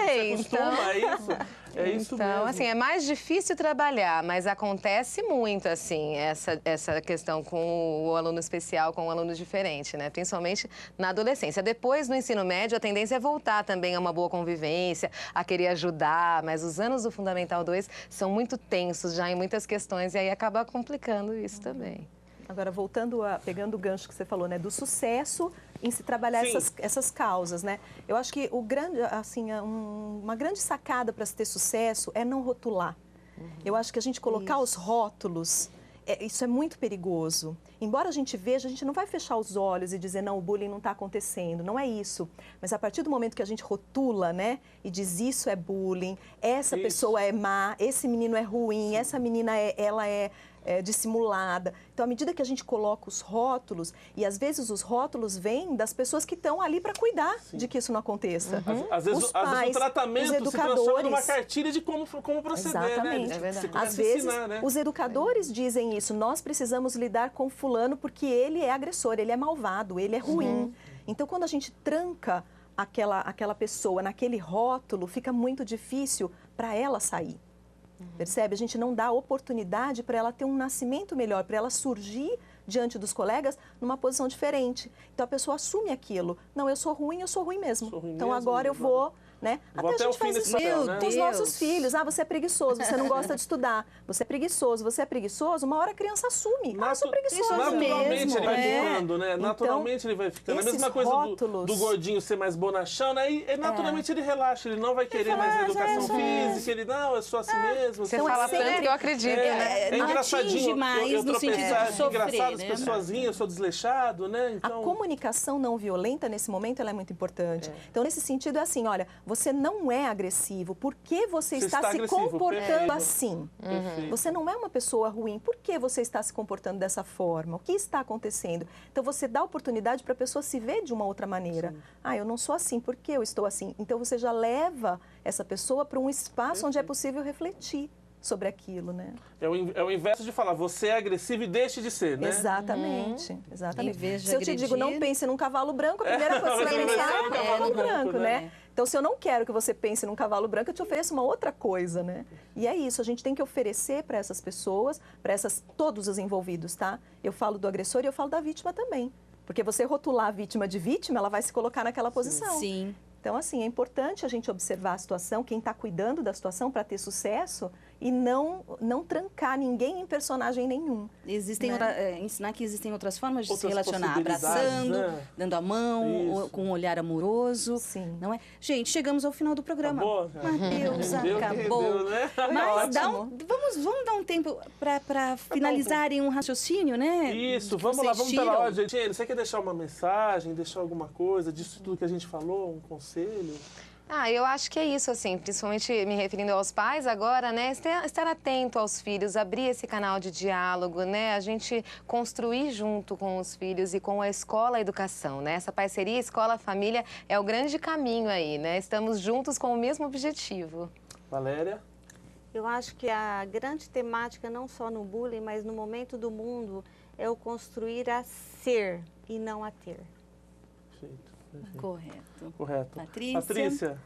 É isso então, mesmo. assim, é mais difícil trabalhar, mas acontece muito, assim, essa questão com o aluno especial, com o aluno diferente, né? Principalmente na adolescência. Depois, no ensino médio, a tendência é voltar também a uma boa convivência, a querer ajudar, mas os anos do Fundamental 2 são muito tensos já em muitas questões e aí acaba complicando isso também. Agora, pegando o gancho que você falou, né, do sucesso em se trabalhar essas causas, né? Eu acho que uma grande sacada para se ter sucesso é não rotular. Eu acho que a gente colocar os rótulos, isso é muito perigoso. Embora a gente veja, a gente não vai fechar os olhos e dizer, não, o bullying não está acontecendo, não é isso. Mas a partir do momento que a gente rotula, né, e diz isso é bullying, essa pessoa é má, esse menino é ruim, essa menina ela é dissimulada. Então, à medida que a gente coloca os rótulos, e às vezes os rótulos vêm das pessoas que estão ali para cuidar de que isso não aconteça. Às vezes o tratamento os educadores, se transforma numa cartilha de como proceder, exatamente, né? Às vezes, os educadores dizem isso, nós precisamos lidar com fulano porque ele é agressor, ele é malvado, ele é ruim. Então, quando a gente tranca aquela pessoa naquele rótulo, fica muito difícil para ela sair. Percebe? A gente não dá oportunidade para ela ter um nascimento melhor, para ela surgir diante dos colegas numa posição diferente. Então, a pessoa assume aquilo. Não, eu sou ruim mesmo. Então, agora eu vou né? Vou até a gente faz isso com os nossos filhos. Ah, você é preguiçoso, você não gosta de estudar. Você é preguiçoso, uma hora a criança assume. Eu sou preguiçoso naturalmente mesmo. ele vai ficando, né? Naturalmente ele vai ficando. A mesma coisa do gordinho ser mais bonachão, né? E naturalmente ele relaxa, ele não vai querer mais educação física, ele não, eu sou assim mesmo. Você fala tanto que eu acredito, né? É engraçadinho eu tropeçar, é engraçado, as né? pessoas riem, eu sou desleixado, né? Então... A comunicação não violenta, nesse momento, ela é muito importante. Então, nesse sentido, é assim, olha, você não é agressivo, por que você está se comportando assim? Você não é uma pessoa ruim, por que você está se comportando dessa forma? O que está acontecendo? Então, você dá oportunidade para a pessoa se ver de uma outra maneira. Ah, eu não sou assim, por que eu estou assim? Então, você já leva essa pessoa para um espaço onde é possível refletir sobre aquilo, né? É o inverso de falar, você é agressivo e deixe de ser, né? Exatamente, exatamente. Em vez de se eu te digo, não pense num cavalo branco, a primeira coisa que você vai pensar é no cavalo branco, né? Então, se eu não quero que você pense num cavalo branco, eu te ofereço uma outra coisa, né? E é isso, a gente tem que oferecer para essas pessoas, para todos os envolvidos, tá? Eu falo do agressor e eu falo da vítima também. Porque você rotular a vítima de vítima, ela vai se colocar naquela posição. Sim. Então, assim, é importante a gente observar a situação, quem está cuidando da situação para ter sucesso e não trancar ninguém em personagem nenhum. Existem ensinar que existem outras formas de se Outras relacionar, abraçando, dando a mão, com um olhar amoroso. Sim. Não é? Gente, chegamos ao final do programa. Mateus, acabou. Entendeu, né? Mas vamos dar um tempo para finalizarem um raciocínio, né? Isso, vamos lá, vamos pela ordem. Gente, você quer deixar uma mensagem, deixar alguma coisa disso tudo que a gente falou, um conselho? Eu acho que é isso, assim, principalmente me referindo aos pais agora, né, estar atento aos filhos, abrir esse canal de diálogo, né, a gente construir junto com os filhos e com a escola a educação, né, essa parceria escola-família é o grande caminho aí, né, estamos juntos com o mesmo objetivo. Valéria? Eu acho que a grande temática, não só no bullying, mas no momento do mundo, é o construir a ser e não a ter. Perfeito. Correto. Patrícia?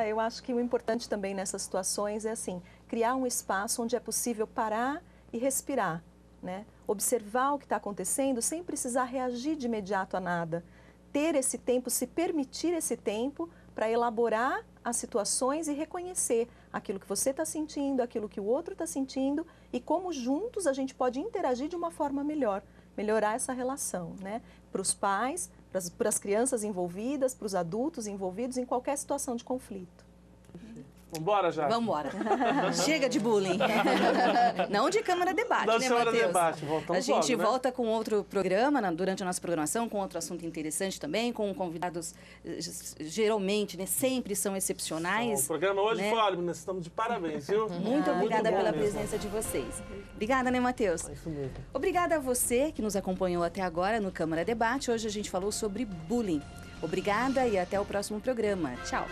Eu acho que o importante também nessas situações é assim, criar um espaço onde é possível parar e respirar, né? Observar o que está acontecendo sem precisar reagir de imediato a nada. Ter esse tempo, se permitir esse tempo para elaborar as situações e reconhecer aquilo que você está sentindo, aquilo que o outro está sentindo e como juntos a gente pode interagir de uma forma melhorar essa relação, né? Para os pais, para as crianças envolvidas, para os adultos envolvidos em qualquer situação de conflito. Vambora, Jaque? Vambora. Chega de bullying. Não de Câmara Debate, né, Matheus? A gente volta com outro programa, durante a nossa programação, com outro assunto interessante também, com convidados, geralmente, né, sempre são excepcionais. O programa hoje foi, olha, nós estamos de parabéns, viu? Muito obrigada pela presença de vocês. Obrigada, né, Matheus? É isso mesmo. Obrigada a você que nos acompanhou até agora no Câmara Debate. Hoje a gente falou sobre bullying. Obrigada e até o próximo programa. Tchau.